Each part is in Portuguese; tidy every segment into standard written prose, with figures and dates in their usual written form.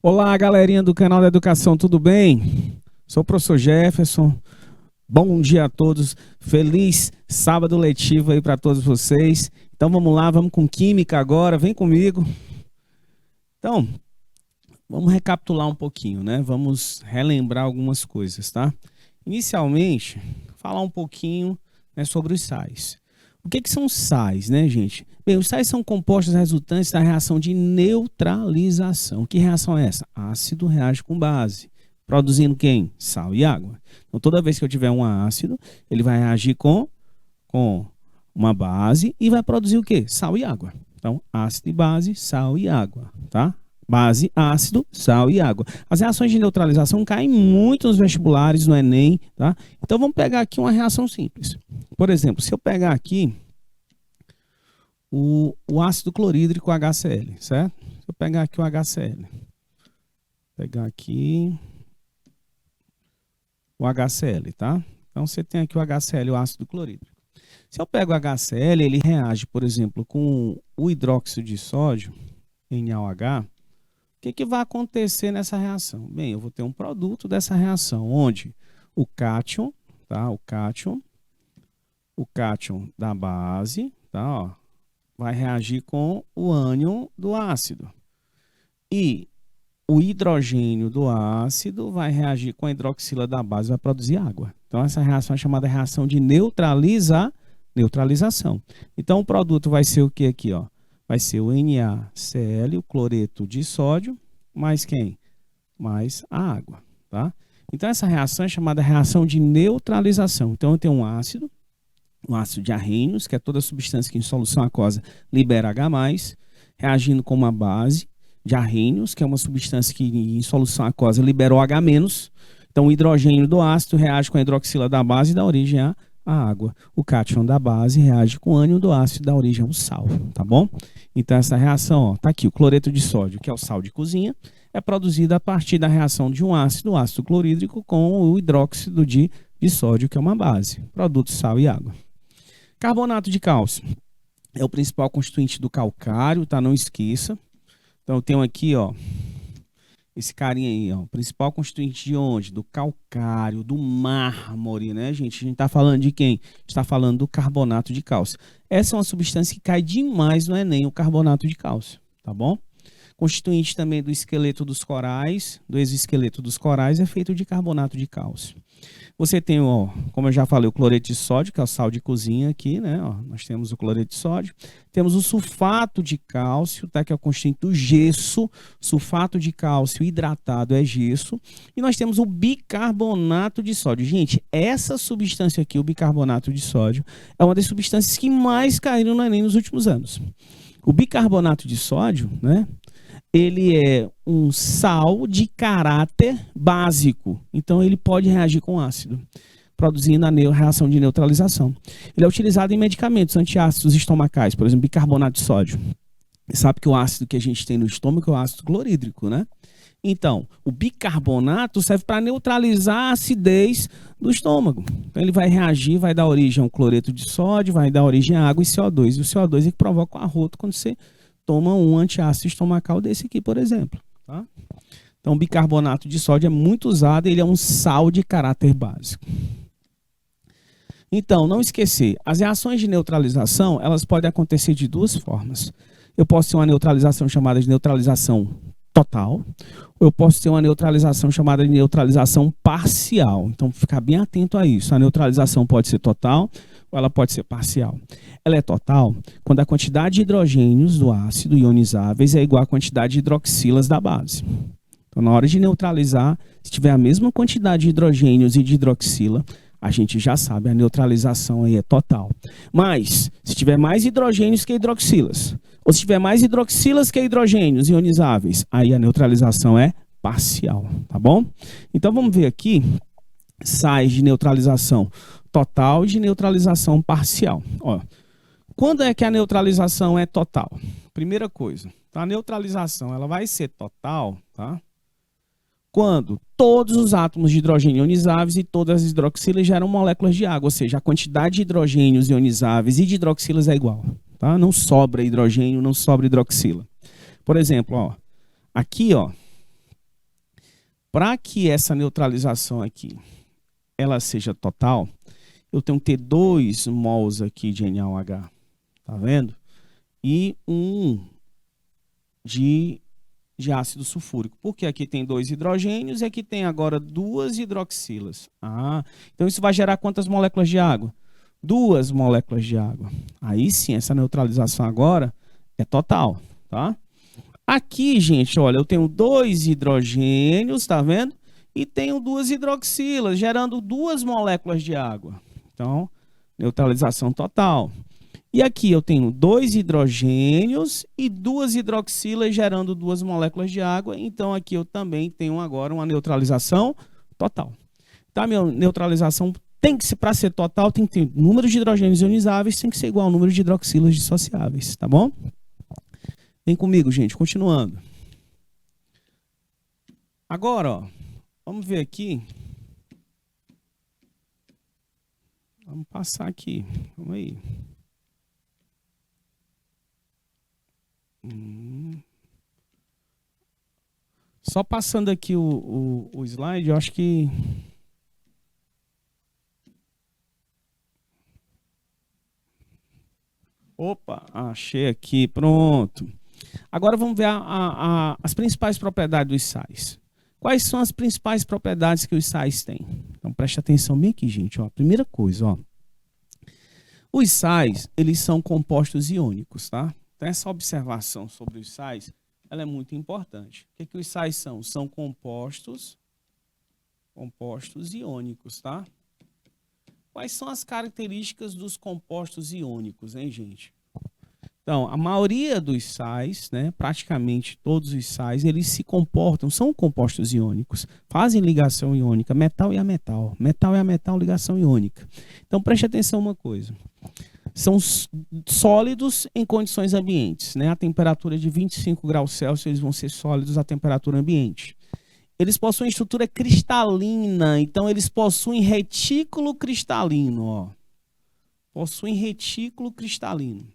Olá, galerinha do canal da Educação, tudo bem? Sou o professor Jefferson. Bom dia a todos. Feliz sábado letivo aí para todos vocês. Então vamos lá, vamos com química agora. Vem comigo. Então, vamos recapitular um pouquinho, né? Vamos relembrar algumas coisas, tá? Inicialmente, falar um pouquinho, né, sobre os sais. O que são sais, né, gente? Bem, os sais são compostos resultantes da reação de neutralização. Que reação é essa? Ácido reage com base, produzindo quem? Sal e água. Então, toda vez que eu tiver um ácido, ele vai reagir com uma base e vai produzir o quê? Sal e água. Então, ácido e base, sal e água, tá? Base, ácido, sal e água. As reações de neutralização caem muito nos vestibulares, no Enem, tá? Então, vamos pegar aqui uma reação simples. Por exemplo, se eu pegar aqui o ácido clorídrico HCl, certo? Se eu pegar aqui o HCl, pegar aqui o HCl, tá? Então, você tem aqui o HCl, o ácido clorídrico. Se eu pego o HCl, ele reage, por exemplo, com o hidróxido de sódio, NaOH. O que vai acontecer nessa reação? Bem, eu vou ter um produto dessa reação, onde o cátion, tá? O cátion da base, tá? Ó, vai reagir com o ânion do ácido. E o hidrogênio do ácido vai reagir com a hidroxila da base, vai produzir água. Então, essa reação é chamada reação de neutralização. Então, o produto vai ser o que aqui, ó? Vai ser o NaCl, o cloreto de sódio, mais quem? Mais a água, tá? Então, essa reação é chamada reação de neutralização. Então, eu tenho um ácido de Arrhenius, que é toda substância que em solução aquosa libera H+, reagindo com uma base de Arrhenius, que é uma substância que em solução aquosa libera OH-. Então, o hidrogênio do ácido reage com a hidroxila da base e dá origem à água. O cátion da base reage com o ânion do ácido e dá origem ao sal, tá bom? Então, essa reação, ó, tá aqui, o cloreto de sódio, que é o sal de cozinha, é produzida a partir da reação de um ácido, o ácido clorídrico, com o hidróxido de sódio, que é uma base. Produto sal e água. Carbonato de cálcio é o principal constituinte do calcário, tá? Não esqueça. Então, eu tenho aqui, ó, esse carinha aí, ó, principal constituinte de onde? Do calcário, do mármore, né, gente? A gente tá falando de quem? A gente tá falando do carbonato de cálcio. Essa é uma substância que cai demais no Enem, o carbonato de cálcio, tá bom? Constituinte também do esqueleto dos corais, do exoesqueleto dos corais, é feito de carbonato de cálcio. Você tem, ó, como eu já falei, o cloreto de sódio, que é o sal de cozinha aqui, né? Ó, nós temos o cloreto de sódio. Temos o sulfato de cálcio, tá? Que é o constituinte do gesso. Sulfato de cálcio hidratado é gesso. E nós temos o bicarbonato de sódio. Gente, essa substância aqui, o bicarbonato de sódio, é uma das substâncias que mais caíram no Enem nos últimos anos. O bicarbonato de sódio, né? Ele é um sal de caráter básico. Então, ele pode reagir com ácido, produzindo a reação de neutralização. Ele é utilizado em medicamentos antiácidos estomacais, por exemplo, bicarbonato de sódio. Você sabe que o ácido que a gente tem no estômago é o ácido clorídrico, né? Então, o bicarbonato serve para neutralizar a acidez do estômago. Então, ele vai reagir, vai dar origem ao cloreto de sódio, vai dar origem à água e CO2. E o CO2 é que provoca o arroto quando você toma um antiácido estomacal desse aqui, por exemplo. Tá? Então, o bicarbonato de sódio é muito usado, ele é um sal de caráter básico. Então, não esquecer, as reações de neutralização, elas podem acontecer de duas formas. Eu posso ter uma neutralização chamada de neutralização total, ou eu posso ter uma neutralização chamada de neutralização parcial. Então, ficar bem atento a isso. A neutralização pode ser total ou ela pode ser parcial. Ela é total quando a quantidade de hidrogênios do ácido ionizáveis é igual à quantidade de hidroxilas da base. Então, na hora de neutralizar, se tiver a mesma quantidade de hidrogênios e de hidroxila, a gente já sabe, a neutralização aí é total. Mas, se tiver mais hidrogênios que hidroxilas, ou se tiver mais hidroxilas que hidrogênios ionizáveis, aí a neutralização é parcial, tá bom? Então, vamos ver aqui sais de neutralização total e de neutralização parcial. Ó, quando é que a neutralização é total? Primeira coisa, a neutralização ela vai ser total, tá? Quando todos os átomos de hidrogênio ionizáveis e todas as hidroxilas geram moléculas de água, ou seja, a quantidade de hidrogênios ionizáveis e de hidroxilas é igual, tá? Não sobra hidrogênio, não sobra hidroxila. Por exemplo, ó, aqui, ó, Para que essa neutralização aqui ela seja total, eu tenho que ter 2 mols aqui de NaOH, tá vendo? E 1 de ácido sulfúrico, porque aqui tem 2 hidrogênios e aqui tem agora 2 hidroxilas. Então isso vai gerar quantas moléculas de água? 2 moléculas de água. Aí sim, essa neutralização agora é total, tá? Aqui, gente, olha, eu tenho 2 hidrogênios, tá vendo? E tenho 2 hidroxilas, gerando 2 moléculas de água. Então, neutralização total. E aqui eu tenho 2 hidrogênios e 2 hidroxilas gerando 2 moléculas de água. Então, aqui eu também tenho agora uma neutralização total. Tá, minha neutralização tem que ser, para ser total, tem que ter número de hidrogênios ionizáveis, tem que ser igual ao número de hidroxilas dissociáveis, tá bom? Vem comigo, gente, continuando. Agora, ó, vamos ver aqui. Vamos passar aqui, vamos aí. Só passando aqui o slide, eu acho que... Opa, achei aqui, pronto. Agora vamos ver as principais propriedades dos sais. Quais são as principais propriedades que os sais têm? Então preste atenção bem aqui, gente. Ó, primeira coisa, ó. Os sais, eles são compostos iônicos, tá? Então essa observação sobre os sais, ela é muito importante. O que os sais são? São compostos iônicos, tá? Quais são as características dos compostos iônicos, hein, gente? Então, a maioria dos sais, né, praticamente todos os sais, eles se comportam, são compostos iônicos, fazem ligação iônica, metal e ametal. Metal e ametal, ligação iônica. Então, preste atenção uma coisa. São sólidos em condições ambientes, né? A temperatura de 25 graus Celsius, eles vão ser sólidos à temperatura ambiente. Eles possuem estrutura cristalina, então eles possuem retículo cristalino, ó. Possuem retículo cristalino.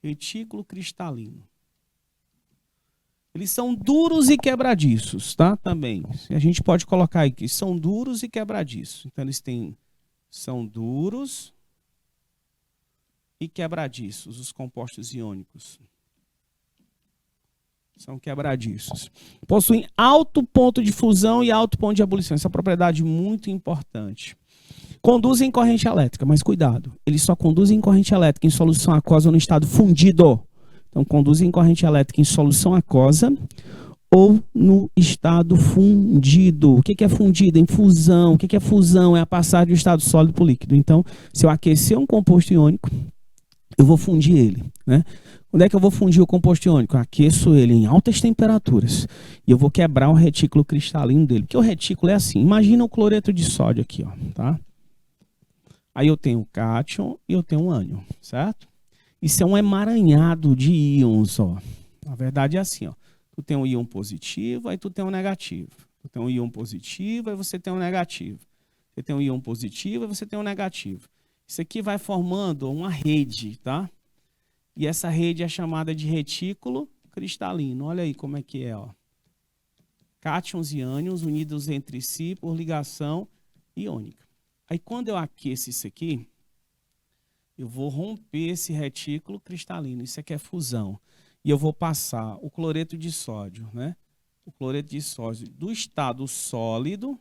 Retículo cristalino. Eles são duros e quebradiços, tá? Também. A gente pode colocar aqui, são duros e quebradiços. Então eles são duros e quebradiços, os compostos iônicos. São quebradiços. Possuem alto ponto de fusão e alto ponto de ebulição. Essa é uma propriedade muito importante. Conduzem corrente elétrica, mas cuidado, eles só conduzem corrente elétrica em solução aquosa ou no estado fundido. Então, conduzem corrente elétrica em solução aquosa ou no estado fundido. O que é fundido? Em fusão. O que é fusão? É a passagem do estado sólido para o líquido. Então, se eu aquecer um composto iônico, eu vou fundir ele, né? Onde é que eu vou fundir o composto iônico? Eu aqueço ele em altas temperaturas e eu vou quebrar o retículo cristalino dele. Porque o retículo é assim. Imagina o cloreto de sódio aqui, ó, tá? Aí eu tenho o cátion e eu tenho o ânion, certo? Isso é um emaranhado de íons, ó. Na verdade é assim, ó. Tu tem um íon positivo, aí tu tem um negativo. Tu tem um íon positivo, aí você tem um negativo. Você tem um íon positivo, aí você tem um negativo. Isso aqui vai formando uma rede, tá? E essa rede é chamada de retículo cristalino. Olha aí como é que é, ó. Cátions e ânions unidos entre si por ligação iônica. Aí quando eu aqueço isso aqui, eu vou romper esse retículo cristalino. Isso aqui é fusão. E eu vou passar o cloreto de sódio, né? O cloreto de sódio do estado sólido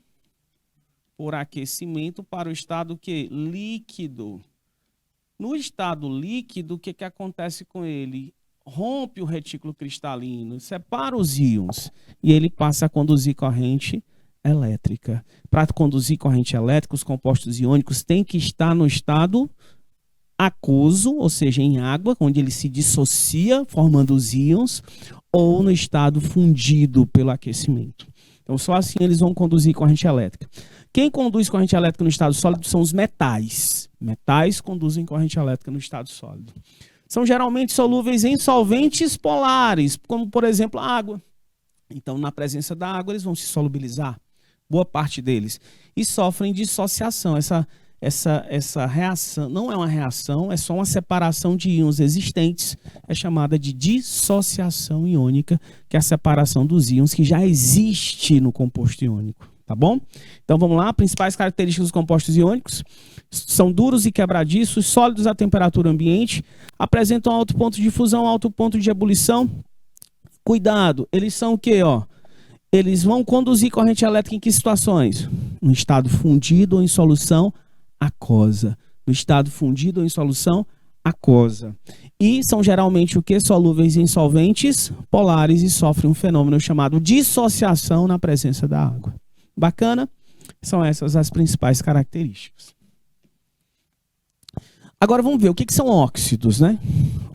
por aquecimento para o estado que? Líquido. No estado líquido, o que acontece com ele? Rompe o retículo cristalino, separa os íons e ele passa a conduzir corrente elétrica. Para conduzir corrente elétrica, os compostos iônicos têm que estar no estado aquoso, ou seja, em água, onde ele se dissocia, formando os íons, ou no estado fundido pelo aquecimento. Então, só assim eles vão conduzir corrente elétrica. Quem conduz corrente elétrica no estado sólido são os metais. Metais conduzem corrente elétrica no estado sólido. São geralmente solúveis em solventes polares, como, por exemplo, a água. Então, na presença da água, eles vão se solubilizar, boa parte deles, e sofrem dissociação. essa reação não é uma reação, é só uma separação de íons existentes, é chamada de dissociação iônica, que é a separação dos íons que já existe no composto iônico, tá bom? Então vamos lá, principais características dos compostos iônicos: são duros e quebradiços, sólidos à temperatura ambiente, apresentam alto ponto de fusão, alto ponto de ebulição. Cuidado, eles são o quê, ó? Eles vão conduzir corrente elétrica em que situações? No estado fundido ou em solução aquosa. No estado fundido ou em solução aquosa. E são geralmente o que? Solúveis em solventes polares e sofrem um fenômeno chamado dissociação na presença da água. Bacana? São essas as principais características. Agora vamos ver o que são óxidos, né?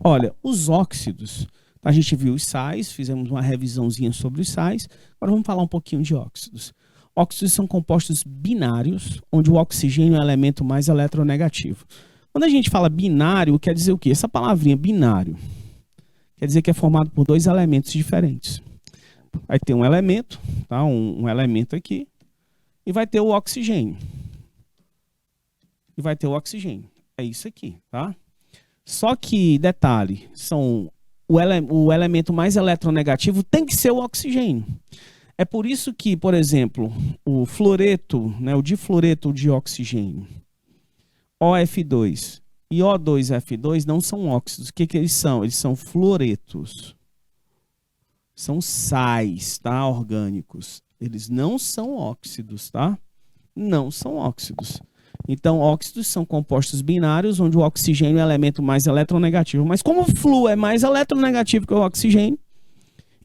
Olha, os óxidos, a gente viu os sais, fizemos uma revisãozinha sobre os sais. Agora vamos falar um pouquinho de óxidos. Óxidos são compostos binários, onde o oxigênio é o elemento mais eletronegativo. Quando a gente fala binário, quer dizer o quê? Essa palavrinha binário quer dizer que é formado por dois elementos diferentes. Vai ter um elemento, tá? Um elemento aqui, e vai ter o oxigênio. E vai ter o oxigênio. É isso aqui, tá? Só que, detalhe, o elemento mais eletronegativo tem que ser o oxigênio. É por isso que, por exemplo, o fluoreto, né, o difluoreto de oxigênio, OF2 e O2F2 não são óxidos. O que eles são? Eles são fluoretos. São sais, tá? Orgânicos. Eles não são óxidos, tá? Não são óxidos. Então, óxidos são compostos binários, onde o oxigênio é o elemento mais eletronegativo. Mas como o flúor é mais eletronegativo que o oxigênio,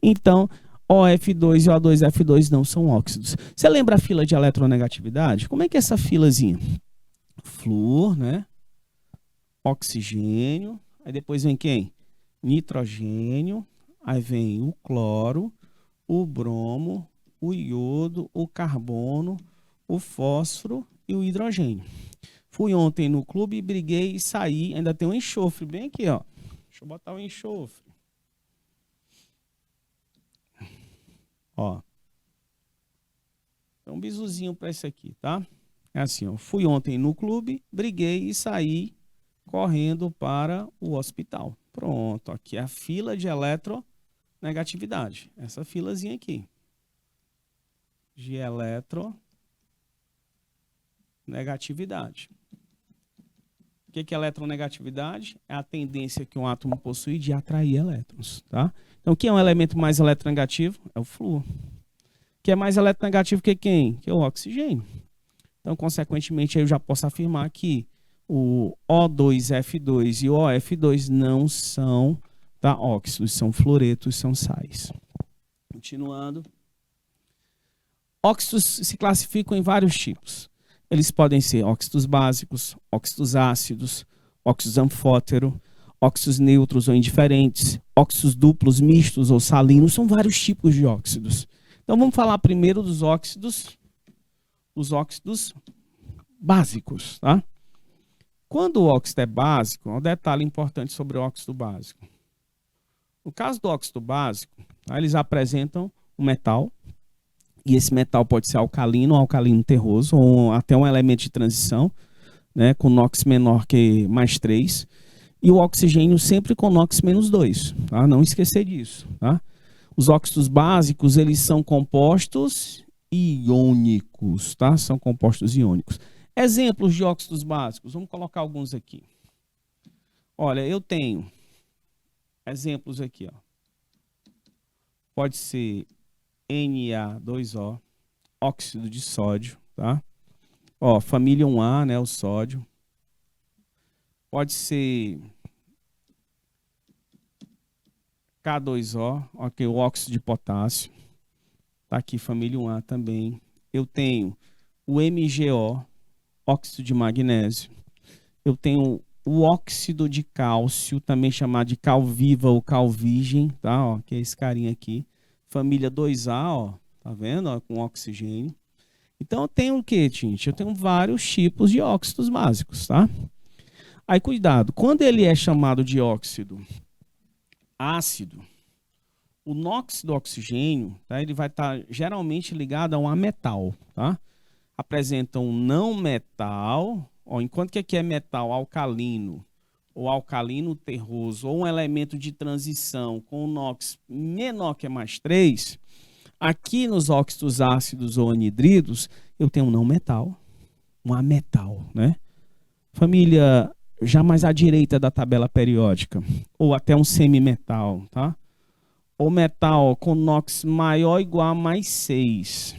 então OF2 e O2F2 não são óxidos. Você lembra a fila de eletronegatividade? Como é que é essa filazinha? Flúor, né? Oxigênio. Aí depois vem quem? Nitrogênio. Aí vem o cloro, o bromo, o iodo, o carbono, o fósforo e o hidrogênio. Fui ontem no clube, briguei e saí. Ainda tem um enxofre bem aqui, ó. Deixa eu botar o enxofre. Ó. Tem um bisuzinho para isso aqui, tá? É assim, ó. Fui ontem no clube, briguei e saí correndo para o hospital. Pronto, aqui é a fila de eletronegatividade. Essa filazinha aqui. De eletronegatividade. O que é eletronegatividade? É a tendência que um átomo possui de atrair elétrons, tá? Então, quem é um elemento mais eletronegativo? É o flúor. Que é mais eletronegativo que quem? Que é o oxigênio. Então, consequentemente, eu já posso afirmar que o O2F2 e o OF2 não são, tá, óxidos, são fluoretos, são sais. Continuando. Óxidos se classificam em vários tipos. Eles podem ser óxidos básicos, óxidos ácidos, óxidos anfótero, óxidos neutros ou indiferentes, óxidos duplos, mistos ou salinos. São vários tipos de óxidos. Então vamos falar primeiro dos óxidos básicos, tá? Quando o óxido é básico, um detalhe importante sobre o óxido básico. No caso do óxido básico, tá, eles apresentam um metal, e esse metal pode ser alcalino ou alcalino terroso, ou até um elemento de transição, né, com NOx menor que mais 3, e o oxigênio sempre com NOx menos 2, tá? Não esquecer disso, tá? Os óxidos básicos, eles são compostos iônicos, tá? São compostos iônicos. Exemplos de óxidos básicos, vamos colocar alguns aqui. Olha, eu tenho exemplos aqui, ó. Pode ser Na2O, óxido de sódio, tá? Ó, família 1A, né, o sódio. Pode ser K2O, ok, o óxido de potássio. Tá aqui, família 1A também. Eu tenho o MgO, óxido de magnésio. Eu tenho o óxido de cálcio, também chamado de cal viva ou cal virgem, tá? Ó, que é esse carinha aqui. Família 2A, ó, tá vendo? Ó, com oxigênio. Então eu tenho o que, gente? Eu tenho vários tipos de óxidos básicos, tá? Aí cuidado, quando ele é chamado de óxido ácido, o NOx do oxigênio, tá? Ele vai estar geralmente ligado a um ametal, tá? Apresenta um não metal, Ó, enquanto que aqui é metal alcalino, ou alcalino terroso, ou um elemento de transição com o NOx menor que é mais 3, aqui nos óxidos ácidos ou anidridos, eu tenho um não metal, um ametal, né? Família já mais à direita da tabela periódica, ou até um semimetal, tá? Ou metal com NOx maior ou igual a mais 6.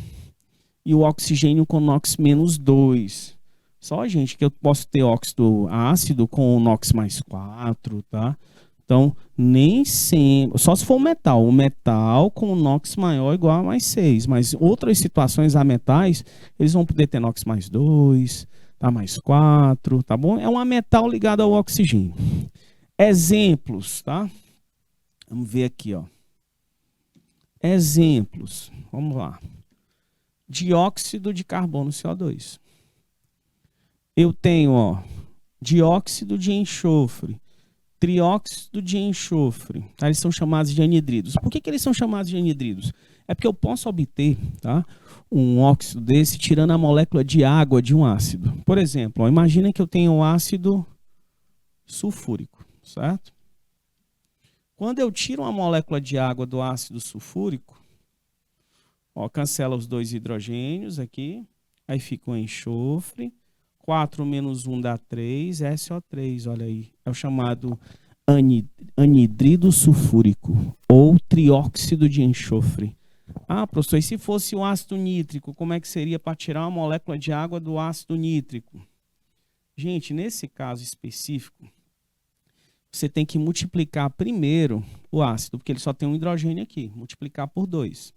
E o oxigênio com NOx menos 2. Só, gente, que eu posso ter óxido ácido com NOx mais 4, tá? Então, nem sempre... Só se for metal. O metal com NOx maior ou igual a mais 6. Mas outras situações ametais, eles vão poder ter NOx mais 2, tá? Mais 4, tá bom? É um ametal ligado ao oxigênio. Exemplos, tá? Vamos ver aqui, ó. Exemplos. Vamos lá. Dióxido de carbono, CO2. Eu tenho, ó, dióxido de enxofre, trióxido de enxofre, tá? Eles são chamados de anidridos. Por que eles são chamados de anidridos? É porque eu posso obter, tá, um óxido desse tirando a molécula de água de um ácido. Por exemplo, ó, imagina que eu tenho um ácido sulfúrico, certo? Quando eu tiro uma molécula de água do ácido sulfúrico, ó, cancela os 2 hidrogênios aqui, aí fica o enxofre. 4 menos 1 dá 3, SO3, olha aí. É o chamado anidrido sulfúrico, ou trióxido de enxofre. Ah, professor, e se fosse o ácido nítrico, como é que seria para tirar uma molécula de água do ácido nítrico? Gente, nesse caso específico, você tem que multiplicar primeiro o ácido, porque ele só tem um hidrogênio aqui, multiplicar por 2.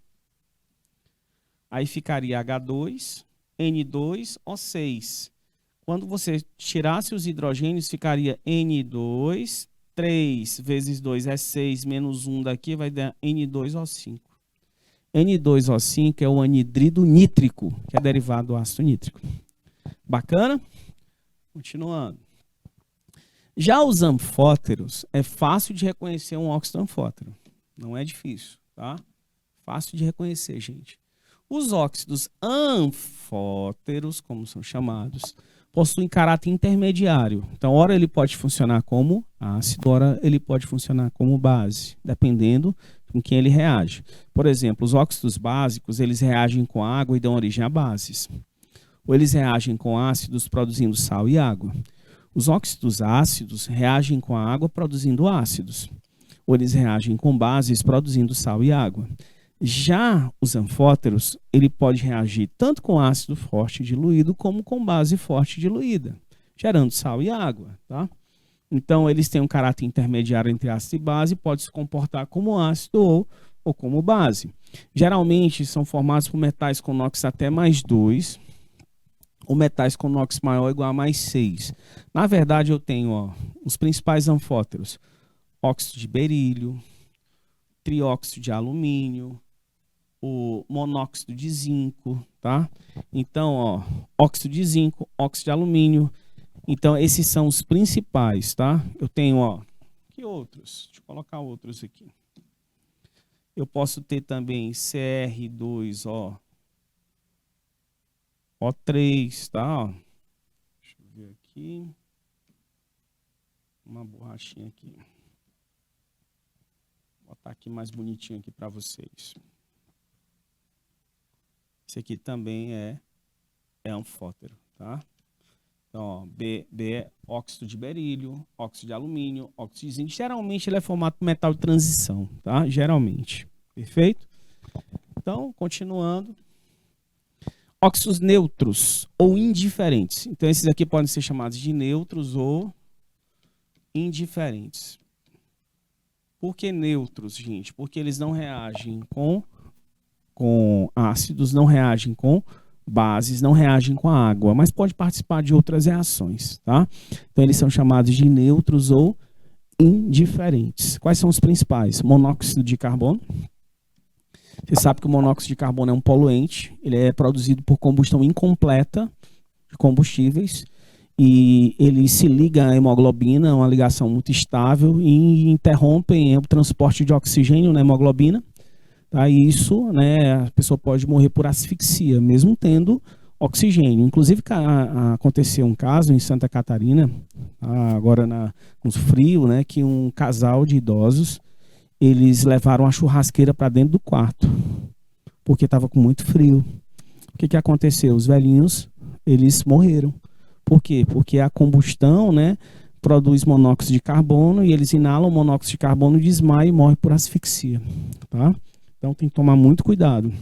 Aí ficaria H2, N2O6. Quando você tirasse os hidrogênios, ficaria N2, 3 vezes 2 é 6, menos 1 daqui vai dar N2O5. N2O5 é o anidrido nítrico, que é derivado do ácido nítrico. Bacana? Continuando. Já os anfóteros, é fácil de reconhecer um óxido anfótero. Não é difícil, tá? Fácil de reconhecer, gente. Os óxidos anfóteros, como são chamados, possuem caráter intermediário. Então, ora ele pode funcionar como ácido, ora ele pode funcionar como base, dependendo com quem ele reage. Por exemplo, os óxidos básicos, eles reagem com água e dão origem a bases. Ou eles reagem com ácidos produzindo sal e água. Os óxidos ácidos reagem com a água produzindo ácidos. Ou eles reagem com bases produzindo sal e água. Já os anfóteros, ele pode reagir tanto com ácido forte diluído como com base forte diluída, gerando sal e água, tá? Então, eles têm um caráter intermediário entre ácido e base, pode se comportar como ácido ou como base. Geralmente, são formados por metais com NOx até mais 2, ou metais com NOx maior ou igual a mais 6. Na verdade, eu tenho, ó, os principais anfóteros: óxido de berílio, trióxido de alumínio, o monóxido de zinco, tá? Então, ó, óxido de zinco, óxido de alumínio. Então, esses são os principais, tá? Eu tenho, ó, que outros? Deixa eu colocar outros aqui. Eu posso ter também CR2, ó, O3, tá? Ó. Deixa eu ver aqui. Uma borrachinha aqui. Vou botar aqui mais bonitinho aqui para vocês. Esse aqui também é anfótero, tá? Então, ó, B é óxido de berílio, óxido de alumínio, óxido de zinco. Geralmente ele é formado por metal de transição, tá? Geralmente. Perfeito? Então, continuando. Óxidos neutros ou indiferentes. Então, esses aqui podem ser chamados de neutros ou indiferentes. Por que neutros, gente? Porque eles não reagem com ácidos, não reagem com bases, não reagem com a água, mas pode participar de outras reações, tá? Então, eles são chamados de neutros ou indiferentes. Quais são os principais? Monóxido de carbono. Você sabe que o monóxido de carbono é um poluente, ele é produzido por combustão incompleta de combustíveis e ele se liga à hemoglobina, uma ligação muito estável, e interrompem o transporte de oxigênio na hemoglobina. Tá? E isso, né, a pessoa pode morrer por asfixia, mesmo tendo oxigênio. Inclusive, aconteceu um caso em Santa Catarina, agora no frio, né, que um casal de idosos, eles levaram a churrasqueira para dentro do quarto, porque estava com muito frio. O que aconteceu? Os velhinhos, eles morreram. Por quê? Porque a combustão, né, produz monóxido de carbono e eles inalam monóxido de carbono, desmaiam e morrem por asfixia. Tá? Então tem que tomar muito cuidado.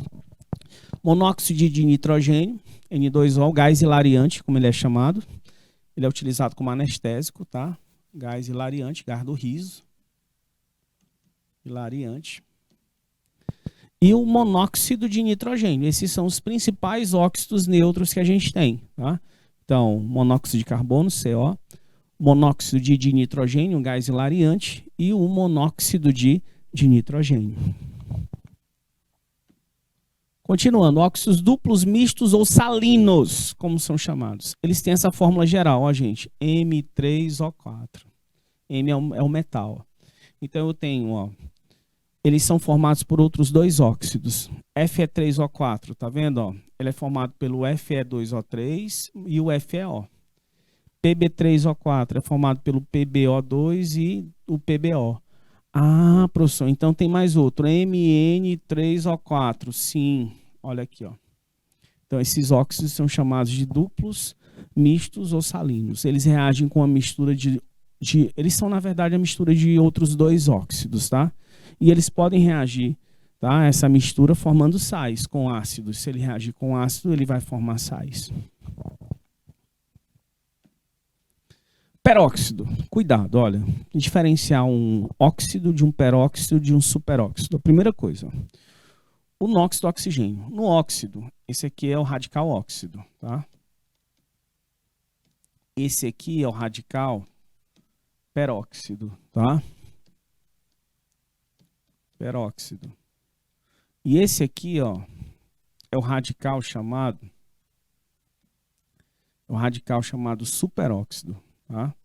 Monóxido de nitrogênio, N2O, gás hilariante, como ele é chamado. Ele é utilizado como anestésico, tá? Gás hilariante, gás do riso. Hilariante. E o monóxido de nitrogênio. Esses são os principais óxidos neutros que a gente tem, tá? Então, monóxido de carbono, CO, monóxido de nitrogênio, gás hilariante, e o monóxido de nitrogênio. Continuando, óxidos duplos, mistos ou salinos, como são chamados. Eles têm essa fórmula geral, ó, gente, M3O4. M é o metal. Então eu tenho, ó, eles são formados por outros dois óxidos. Fe3O4, tá vendo? Ó? Ele é formado pelo Fe2O3 e o FeO. Pb3O4 é formado pelo PbO2 e o PbO. Ah, professor, então tem mais outro, Mn3O4, sim, olha aqui, ó. Então esses óxidos são chamados de duplos, mistos ou salinos. Eles reagem com a mistura eles são na verdade a mistura de outros dois óxidos, tá? E eles podem reagir, tá? Essa mistura formando sais com ácidos. Se ele reagir com ácido, ele vai formar sais. Peróxido, cuidado, olha, diferenciar um óxido de um peróxido de um superóxido. A primeira coisa, o NOx do oxigênio. No óxido, esse aqui é o radical óxido, tá? Esse aqui é o radical peróxido, tá? Peróxido. E esse aqui, ó, é o radical chamado superóxido. Tá?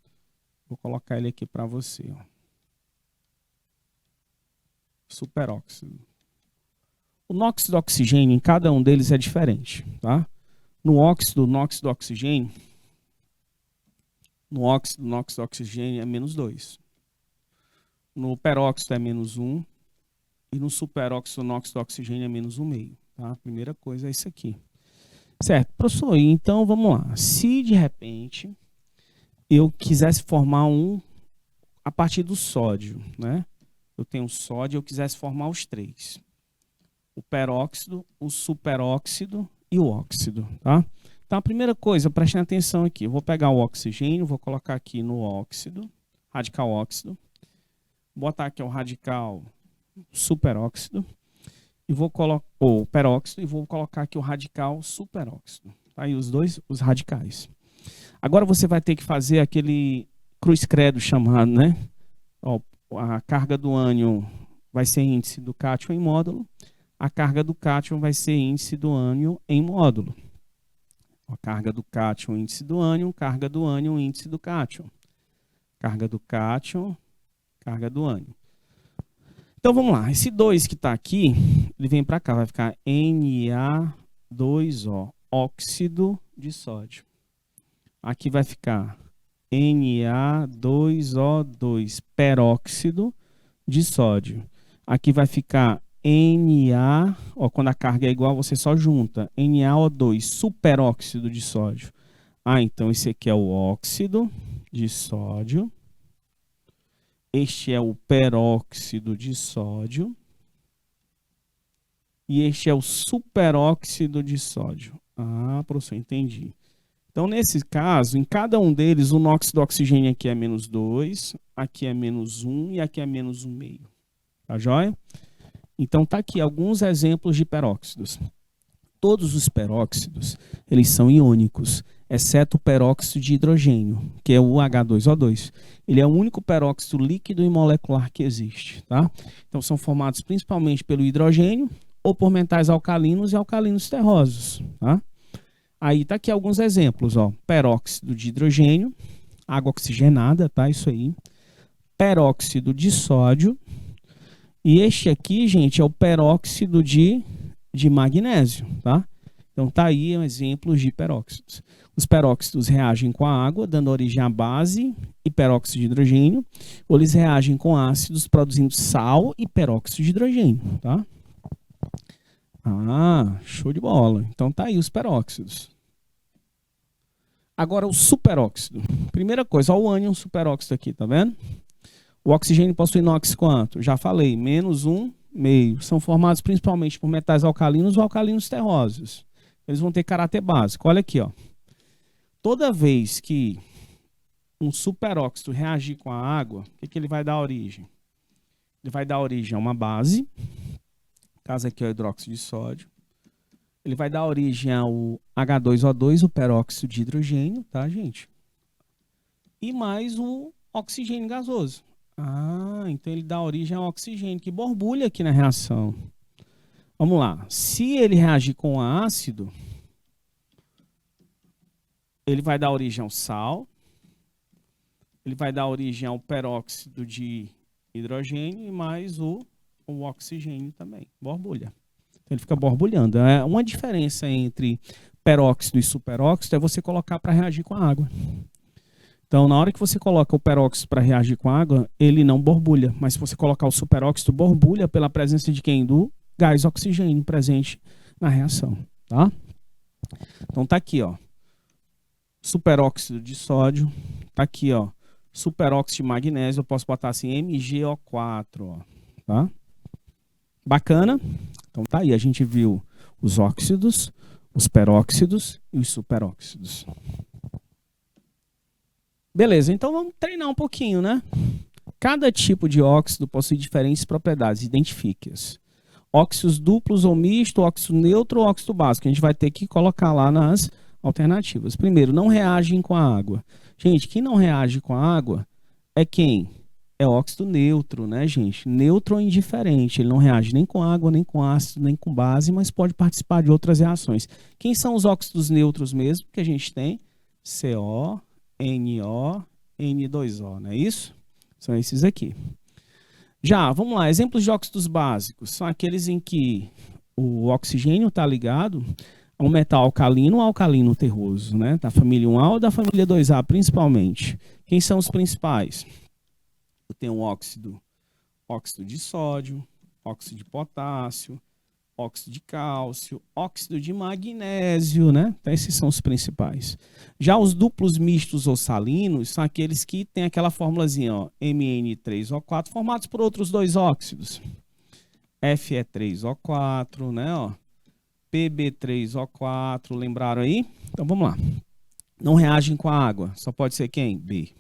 Vou colocar ele aqui para você. Ó. Superóxido. O NOx do oxigênio, em cada um deles é diferente. Tá? No óxido, o NOx do oxigênio, no óxido, o NOx do oxigênio é -2. No peróxido é -1. E no superóxido, o NOx do oxigênio é -1,5. Tá? A primeira coisa é isso aqui. Certo, professor, então vamos lá. Se de repente eu quisesse formar a partir do sódio, né? Eu tenho sódio, eu quisesse formar os três. O peróxido, o superóxido e o óxido, tá? Então a primeira coisa, prestem atenção aqui. Eu vou pegar o oxigênio, vou colocar aqui no óxido, radical óxido. Botar aqui o radical superóxido. E vou colocar o peróxido e vou colocar aqui o radical superóxido. Tá aí os dois, os radicais. Agora você vai ter que fazer aquele cruz-credo chamado, né? Ó, a carga do ânion vai ser índice do cátion em módulo. A carga do cátion vai ser índice do ânion em módulo. A carga do cátion, índice do ânion. Carga do ânion, índice do cátion. Carga do cátion, carga do ânion. Então vamos lá. Esse 2 que está aqui, ele vem para cá. Vai ficar Na2O, óxido de sódio. Aqui vai ficar Na2O2, peróxido de sódio. Aqui vai ficar Na, ó, quando a carga é igual, você só junta. NaO2, superóxido de sódio. Ah, então esse aqui é o óxido de sódio. Este é o peróxido de sódio. E este é o superóxido de sódio. Ah, professor, entendi. Então, nesse caso, em cada um deles, o NOx do oxigênio aqui é -2, aqui é -1 e aqui é -1,5. Tá joia? Então, tá aqui alguns exemplos de peróxidos. Todos os peróxidos, eles são iônicos, exceto o peróxido de hidrogênio, que é o H2O2. Ele é o único peróxido líquido e molecular que existe. Tá? Então, são formados principalmente pelo hidrogênio ou por metais alcalinos e alcalinos terrosos. Tá? Aí tá aqui alguns exemplos, ó. Peróxido de hidrogênio, água oxigenada, tá? Isso aí. Peróxido de sódio. E este aqui, gente, é o peróxido de magnésio, tá? Então tá aí um exemplo de peróxidos. Os peróxidos reagem com a água, dando origem à base e peróxido de hidrogênio, ou eles reagem com ácidos, produzindo sal e peróxido de hidrogênio, tá? Ah, show de bola. Então tá aí os peróxidos. Agora o superóxido. Primeira coisa, olha o ânion superóxido aqui, tá vendo? O oxigênio possui NOx quanto? Já falei, menos 1,5. São formados principalmente por metais alcalinos ou alcalinos terrosos. Eles vão ter caráter básico. Olha aqui, ó. Toda vez que um superóxido reagir com a água, o que ele vai dar origem? Ele vai dar origem a uma base, no caso aqui é o hidróxido de sódio. Ele vai dar origem ao H2O2, o peróxido de hidrogênio, tá, gente? E mais o oxigênio gasoso. Ah, então ele dá origem ao oxigênio, que borbulha aqui na reação. Vamos lá. Se ele reagir com ácido, ele vai dar origem ao sal, ele vai dar origem ao peróxido de hidrogênio e mais o oxigênio também, borbulha. Então ele fica borbulhando. Uma diferença entre peróxido e superóxido é você colocar para reagir com a água. Então, na hora que você coloca o peróxido para reagir com a água, ele não borbulha. Mas se você colocar o superóxido, borbulha pela presença de quem? Do gás oxigênio presente na reação, tá? Então tá aqui, ó. Superóxido de sódio, tá aqui, ó. Superóxido de magnésio, eu posso botar assim MgO4, ó, tá? Bacana? Então tá aí, a gente viu os óxidos, os peróxidos e os superóxidos. Beleza, então vamos treinar um pouquinho, né? Cada tipo de óxido possui diferentes propriedades, identifique-as. Óxidos duplos ou misto, óxido neutro ou óxido básico. A gente vai ter que colocar lá nas alternativas. Primeiro, não reagem com a água. Gente, quem não reage com a água é quem? É óxido neutro, né, gente? Neutro ou indiferente. Ele não reage nem com água, nem com ácido, nem com base, mas pode participar de outras reações. Quem são os óxidos neutros mesmo? Que a gente tem CO, NO, N2O, não é isso? São esses aqui. Já, vamos lá, exemplos de óxidos básicos. São aqueles em que o oxigênio está ligado a um metal alcalino ou alcalino terroso, né? Da família 1A ou da família 2A, principalmente. Quem são os principais? Eu tenho um óxido de sódio, óxido de potássio, óxido de cálcio, óxido de magnésio, né? Então, esses são os principais. Já os duplos mistos ou salinos são aqueles que têm aquela formulazinha, ó, Mn3O4, formados por outros dois óxidos. Fe3O4, né? Ó, Pb3O4, lembraram aí? Então, vamos lá. Não reagem com a água, só pode ser quem? B.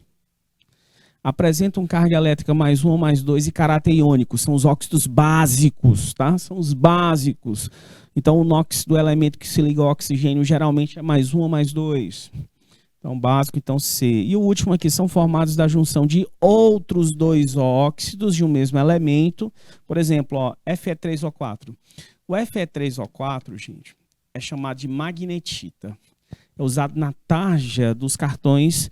Apresentam carga elétrica mais 1 ou mais 2 e caráter iônico. São os óxidos básicos, tá? São os básicos. Então, o NOx do elemento que se liga ao oxigênio geralmente é mais 1 ou mais 2. Então, básico, então C. E o último aqui são formados da junção de outros dois óxidos de um mesmo elemento. Por exemplo, ó, Fe3O4. O Fe3O4, gente, é chamado de magnetita. É usado na tarja dos cartões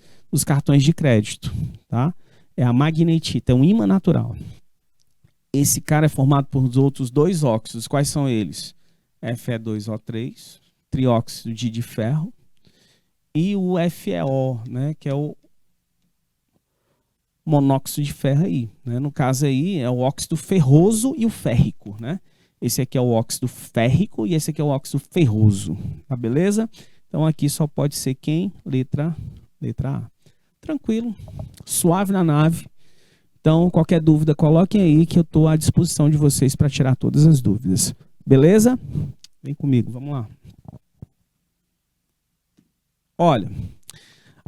de crédito, tá? É a magnetita, é um ímã natural. Esse cara é formado por outros dois óxidos. Quais são eles? Fe2O3, trióxido de ferro, e o FeO, né, que é o monóxido de ferro aí, né? No caso aí é o óxido ferroso e o férrico, né? Esse aqui é o óxido férrico e esse aqui é o óxido ferroso, tá beleza? Então aqui só pode ser quem? Letra A. Tranquilo, suave na nave. Então, qualquer dúvida, coloquem aí que eu estou à disposição de vocês para tirar todas as dúvidas. Beleza? Vem comigo, vamos lá. Olha,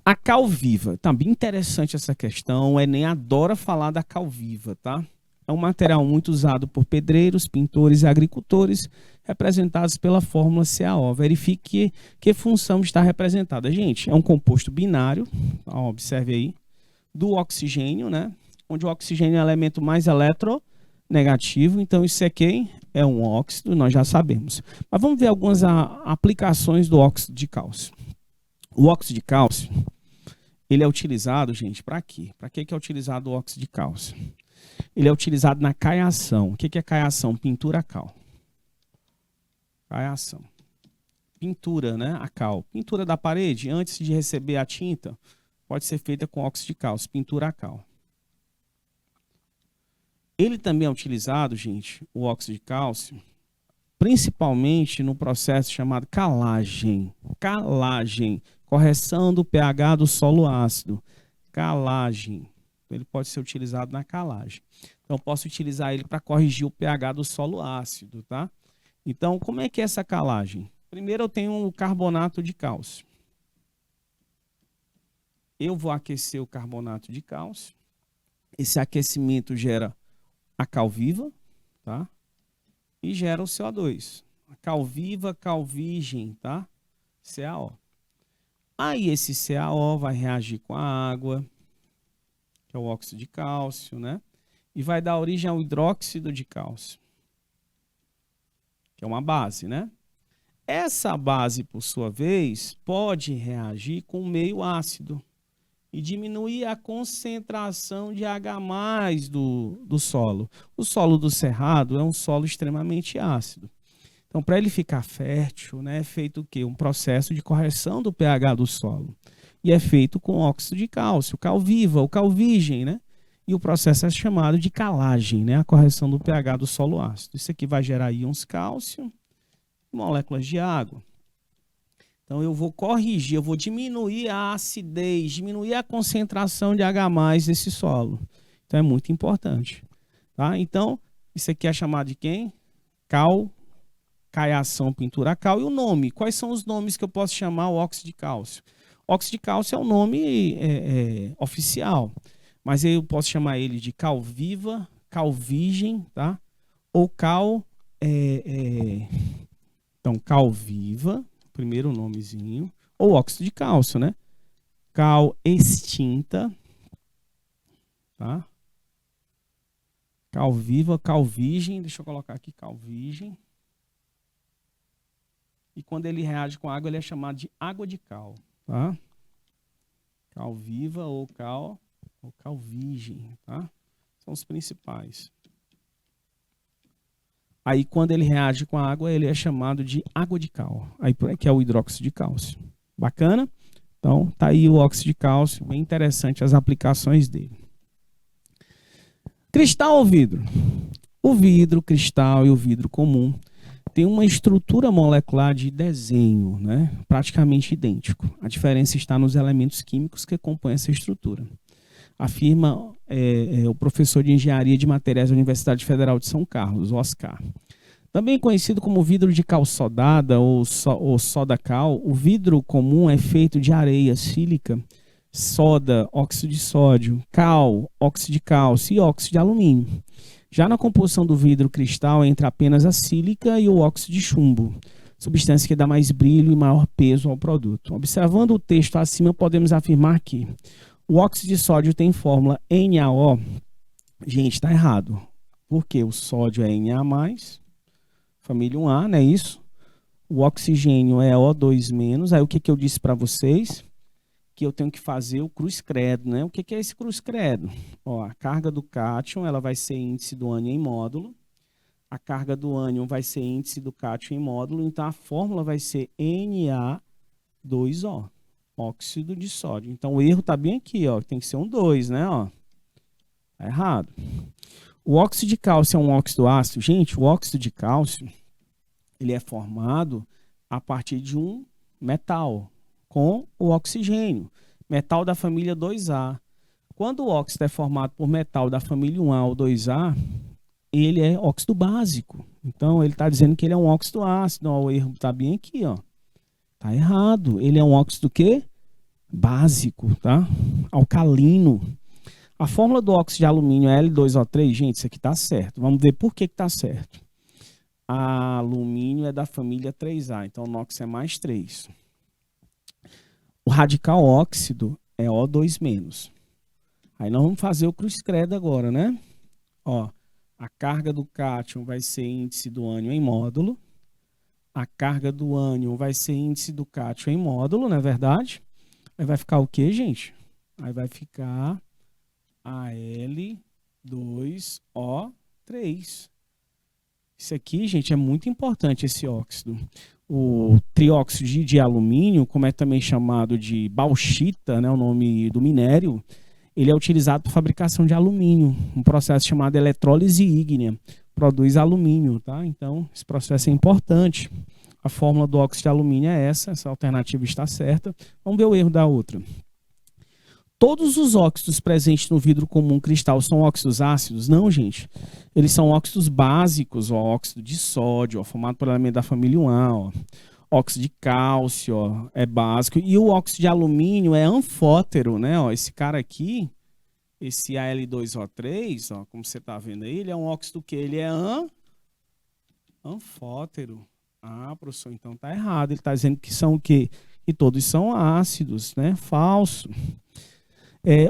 a cal viva. Tá bem interessante essa questão. O Enem adora falar da cal viva, tá? É um material muito usado por pedreiros, pintores e agricultores, representados pela fórmula CaO. Verifique que função está representada. Gente, é um composto binário, observe aí, do oxigênio, né? Onde o oxigênio é o elemento mais eletronegativo. Então, isso aqui é um óxido, nós já sabemos. Mas vamos ver algumas aplicações do óxido de cálcio. O óxido de cálcio, ele é utilizado, gente, para quê? Para que é utilizado o óxido de cálcio? Ele é utilizado na caiação. O que é caiação? Pintura a cal. Caiação. pintura, né? A cal. Pintura da parede, antes de receber a tinta, pode ser feita com óxido de cálcio, pintura a cal. Ele também é utilizado, gente, o óxido de cálcio, principalmente no processo chamado calagem. Calagem, correção do pH do solo ácido. Calagem. Ele pode ser utilizado na calagem. Então, eu posso utilizar ele para corrigir o pH do solo ácido, tá? Então, como é que é essa calagem? Primeiro, eu tenho o carbonato de cálcio. Eu vou aquecer o carbonato de cálcio. Esse aquecimento gera a cal viva, tá? E gera o CO2. A cal viva, cal virgem, tá? CaO. Aí esse CaO vai reagir com a água, que é o óxido de cálcio, né? E vai dar origem ao hidróxido de cálcio, que é uma base, né? Essa base, por sua vez, pode reagir com o meio ácido e diminuir a concentração de H+ do solo. O solo do cerrado é um solo extremamente ácido. Então, para ele ficar fértil, né, é feito o quê? Um processo de correção do pH do solo. E é feito com óxido de cálcio, cal viva ou cal virgem, né? E o processo é chamado de calagem, né? A correção do pH do solo ácido. Isso aqui vai gerar íons cálcio, moléculas de água. Então, eu vou corrigir, eu vou diminuir a acidez, diminuir a concentração de H+ desse solo. Então, é muito importante. Tá? Então, isso aqui é chamado de quem? Caiação, pintura a cal. E o nome? Quais são os nomes que eu posso chamar o óxido de cálcio? Óxido de cálcio é o nome oficial, mas eu posso chamar ele de cal viva, cal virgem, tá? Ou cal... Então, cal viva, primeiro nomezinho, ou óxido de cálcio, né? Cal extinta, tá? Cal viva, cal virgem, deixa eu colocar aqui cal virgem. E quando ele reage com água, ele é chamado de água de cal, tá? Cal viva ou cal virgem, tá? São os principais. Aí, quando ele reage com a água, ele é chamado de água de cal, aí, que é o hidróxido de cálcio. Bacana? Então, tá aí o óxido de cálcio, bem interessante as aplicações dele. Cristal ou vidro? O vidro, cristal e o vidro comum tem uma estrutura molecular de desenho, né? Praticamente idêntico. A diferença está nos elementos químicos que compõem essa estrutura. Afirma o professor de Engenharia de Materiais da Universidade Federal de São Carlos, Oscar. Também conhecido como vidro de cal sodada ou soda cal, o vidro comum é feito de areia, sílica, soda, óxido de sódio, cal, óxido de cálcio e óxido de alumínio. Já na composição do vidro cristal entra apenas a sílica e o óxido de chumbo, substância que dá mais brilho e maior peso ao produto. Observando o texto acima, podemos afirmar que o óxido de sódio tem fórmula NaO. Gente, está errado. Porque o sódio é Na+, família 1A, não é isso? O oxigênio é O2-. Aí o que eu disse para vocês? Que eu tenho que fazer o cruz credo, né? O que é esse cruz credo? Ó, a carga do cátion, ela vai ser índice do ânion em módulo. A carga do ânion vai ser índice do cátion em módulo. Então, a fórmula vai ser Na2O, óxido de sódio. Então, o erro está bem aqui, ó. Tem que ser um 2, né? Ó. Tá errado. O óxido de cálcio é um óxido ácido. Gente, o óxido de cálcio, ele é formado a partir de um metal com o oxigênio. Metal da família 2A. Quando o óxido é formado por metal da família 1A ou 2A, ele é óxido básico. Então, ele está dizendo que ele é um óxido ácido. Ó, o erro está bem aqui, ó. Tá errado. Ele é um óxido quê? Básico, tá? Alcalino. A fórmula do óxido de alumínio é L2O3. Gente, isso aqui tá certo. Vamos ver por que tá certo. A alumínio é da família 3A, então o NOx é mais 3. O radical óxido é O2-. Aí nós vamos fazer o cruz credo agora, né? Ó, a carga do cátion vai ser índice do ânion em módulo. A carga do ânion vai ser índice do cátion em módulo, não é verdade? Aí vai ficar o quê, gente? Aí vai ficar Al2O3. Isso aqui, gente, é muito importante esse óxido. o trióxido de alumínio, como é também chamado de bauxita, né, o nome do minério, ele é utilizado para fabricação de alumínio, um processo chamado eletrólise ígnea, produz alumínio, tá? Então, esse processo é importante. A fórmula do óxido de alumínio é essa alternativa está certa. Vamos ver o erro da outra. Todos os óxidos presentes no vidro comum cristal são óxidos ácidos? Não, gente. Eles são óxidos básicos, ó, óxido de sódio, ó, formado por elemento da família 1A, ó. Óxido de cálcio, ó, é básico. E o óxido de alumínio é anfótero, né? Ó, esse cara aqui, esse Al2O3, ó, como você está vendo aí, ele é um óxido que ele é anfótero. Ah, professor, então tá errado. Ele está dizendo que são o quê? Que todos são ácidos, né? Falso.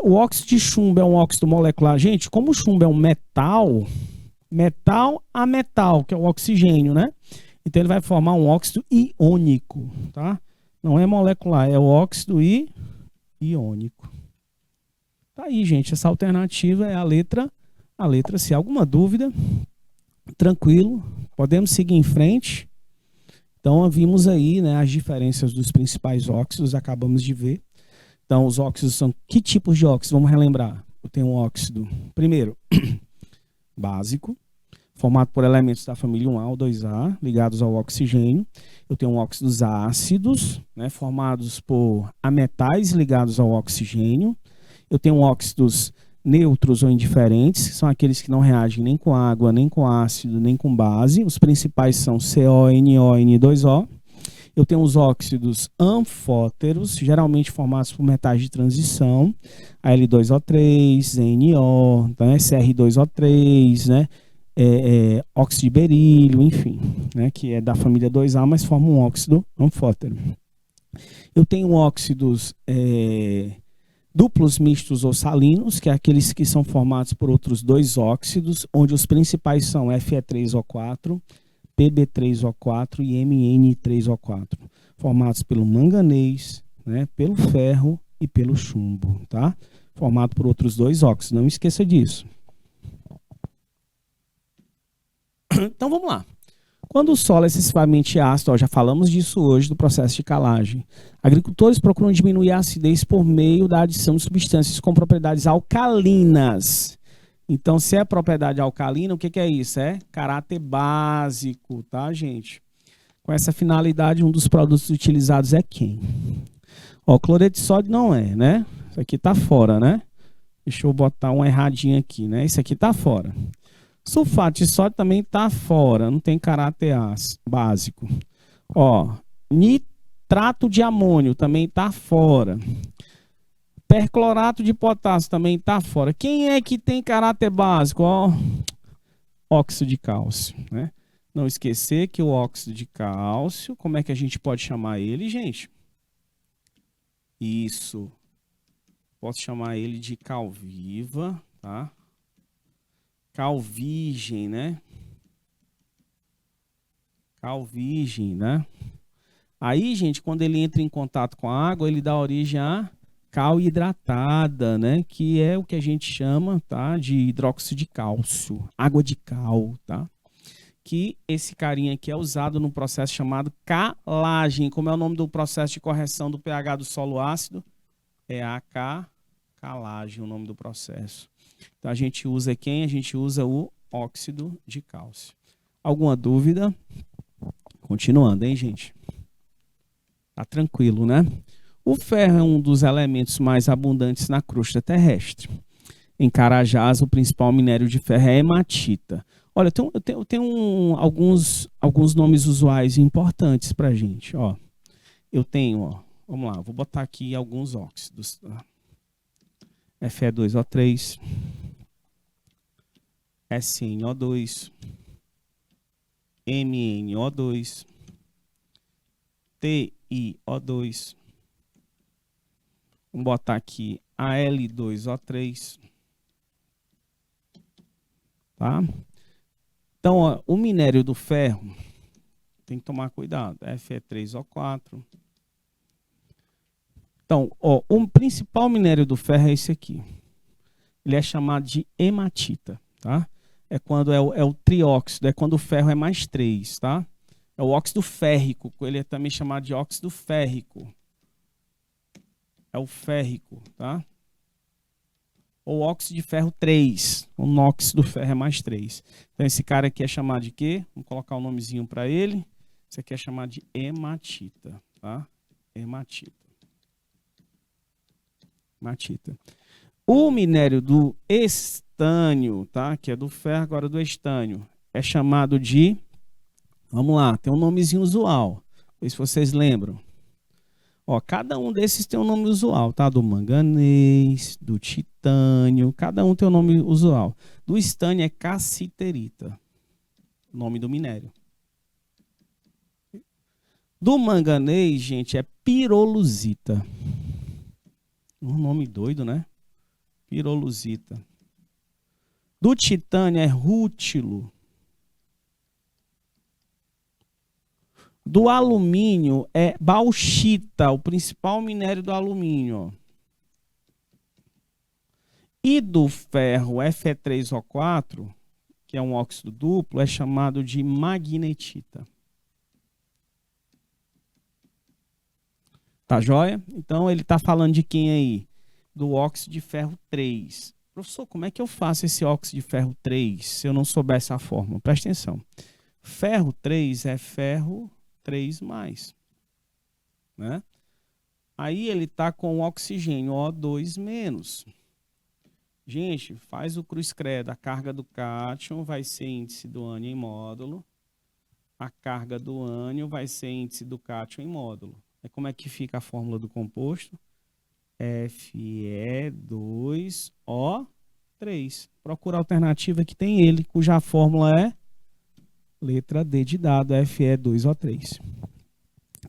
O óxido de chumbo é um óxido molecular. Gente, como o chumbo é um metal a metal, que é o oxigênio, né? Então ele vai formar um óxido iônico, tá? Não é molecular, é o óxido iônico. Tá aí, gente. Essa alternativa é a letra C. Alguma dúvida? Tranquilo. Podemos seguir em frente. Então, vimos aí, né, as diferenças dos principais óxidos, acabamos de ver. Então, os óxidos são que tipos de óxidos? Vamos relembrar. Eu tenho um óxido, primeiro, básico, formado por elementos da família 1A ou 2A, ligados ao oxigênio. Eu tenho óxidos ácidos, né, formados por ametais ligados ao oxigênio. Eu tenho óxidos neutros ou indiferentes, que são aqueles que não reagem nem com água, nem com ácido, nem com base. Os principais são CO, NO e N2O. Eu tenho os óxidos anfóteros, geralmente formados por metais de transição, Al2O3, NO, né, Cr2O3, né, óxido de berílio, enfim, né, que é da família 2A, mas forma um óxido anfótero. Eu tenho óxidos duplos mistos ou salinos, que é aqueles que são formados por outros dois óxidos, onde os principais são Fe3O4, Pb3O4 e Mn3O4, formados pelo manganês, né, pelo ferro e pelo chumbo, tá? Formado por outros dois óxidos, não esqueça disso. Então vamos lá. Quando o solo é excessivamente ácido, ó, já falamos disso hoje do processo de calagem, agricultores procuram diminuir a acidez por meio da adição de substâncias com propriedades alcalinas. Então, se é propriedade alcalina, o que é isso? É caráter básico, tá, gente? Com essa finalidade, um dos produtos utilizados é quem? Ó, cloreto de sódio não é, né? Isso aqui tá fora, né? Deixa eu botar um erradinho aqui, né? Isso aqui tá fora. Sulfato de sódio também tá fora, não tem caráter básico. Ó, nitrato de amônio também tá fora. Perclorato de potássio também está fora. Quem é que tem caráter básico? Ó, óxido de cálcio, né? Não esquecer que o óxido de cálcio, como é que a gente pode chamar ele, gente? Isso. Posso chamar ele de calviva, tá? Calvigem, né? Calvigem, né? Aí, gente, quando ele entra em contato com a água, ele dá origem a cal hidratada, né, que é o que a gente chama, tá, de hidróxido de cálcio, água de cal, tá? Que esse carinha aqui é usado no processo chamado calagem. Como é o nome do processo de correção do pH do solo ácido? É a calagem, o nome do processo. Então a gente usa quem? A gente usa o óxido de cálcio. Alguma dúvida? Continuando, hein, gente? Tá tranquilo, né? O ferro é um dos elementos mais abundantes na crosta terrestre. Em Carajás, o principal minério de ferro é a hematita. Olha, eu tenho alguns nomes usuais importantes para a gente. Ó, eu tenho, ó, vamos lá, vou botar aqui alguns óxidos. Fe2O3, SnO2, MnO2, TiO2. Vamos botar aqui Al2O3. Tá? Então, ó, o minério do ferro tem que tomar cuidado. Fe3O4. Então, ó, o principal minério do ferro é esse aqui. Ele é chamado de hematita, tá? É quando é o trióxido, é quando o ferro é mais 3, tá? É o óxido férrico, ele é também chamado de óxido férrico. É o férrico, tá? Ou óxido de ferro 3. O NOx do ferro é mais 3. Então esse cara aqui é chamado de quê? Vamos colocar um nomezinho para ele. Esse aqui é chamado de hematita, tá? Hematita. Hematita. O minério do estânio, tá? Que é do ferro, agora do estânio, é chamado de... Vamos lá, tem um nomezinho usual. Ver se vocês lembram. Ó, cada um desses tem um nome usual, tá? Do manganês, do titânio, cada um tem um nome usual. Do estânio é cassiterita, nome do minério. Do manganês, gente, é pirolusita. Um nome doido, né? Pirolusita. Do titânio é rútilo. Do alumínio é bauxita, o principal minério do alumínio. E do ferro Fe3O4, que é um óxido duplo, é chamado de magnetita. Tá joia? Então ele está falando de quem aí? Do óxido de ferro 3. Professor, como é que eu faço esse óxido de ferro 3 se eu não souber essa fórmula? Presta atenção. Ferro 3 é ferro 3+, né? Aí ele está com o oxigênio O2-. Gente, faz o cruz-credo. A carga do cátion vai ser índice do ânion em módulo. A carga do ânion vai ser índice do cátion em módulo. É como é que fica a fórmula do composto? Fe2O3. Procura a alternativa que tem ele, cuja fórmula é letra D de dado, Fe2O3.